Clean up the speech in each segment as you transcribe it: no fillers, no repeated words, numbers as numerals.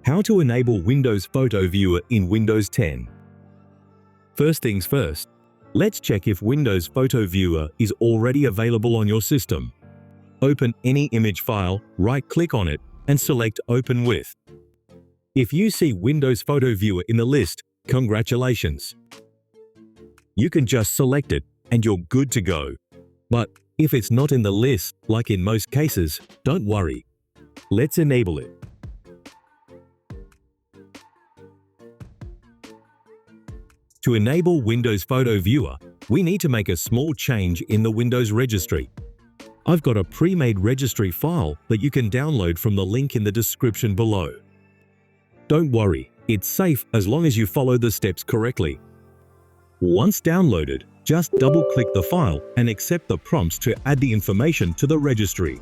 How to enable Windows Photo Viewer in Windows 10. First things first, let's check if Windows Photo Viewer is already available on your system. Open any image file, right-click on it, and select Open With. If you see Windows Photo Viewer in the list, congratulations! You can just select it and you're good to go. But if it's not in the list, like in most cases, don't worry. Let's enable it. To enable Windows Photo Viewer, we need to make a small change in the Windows registry. I've got a pre-made registry file that you can download from the link in the description below. Don't worry, it's safe as long as you follow the steps correctly. Once downloaded, just double-click the file and accept the prompts to add the information to the registry.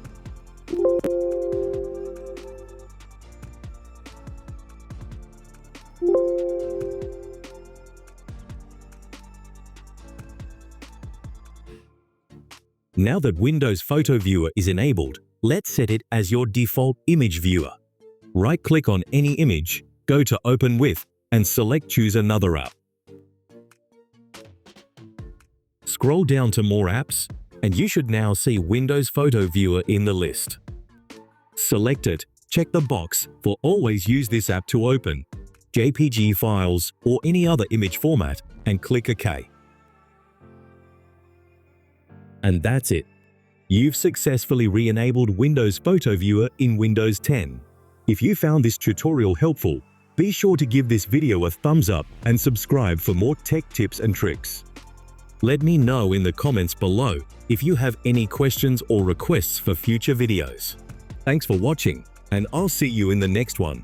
Now that Windows Photo Viewer is enabled, let's set it as your default image viewer. Right-click on any image, go to Open With, and select Choose Another app. Scroll down to More Apps, and you should now see Windows Photo Viewer in the list. Select it, check the box for Always use this app to open JPG files or any other image format, and click OK. And that's it. You've successfully re-enabled Windows Photo Viewer in Windows 10. If you found this tutorial helpful, be sure to give this video a thumbs up and subscribe for more tech tips and tricks. Let me know in the comments below if you have any questions or requests for future videos. Thanks for watching, and I'll see you in the next one.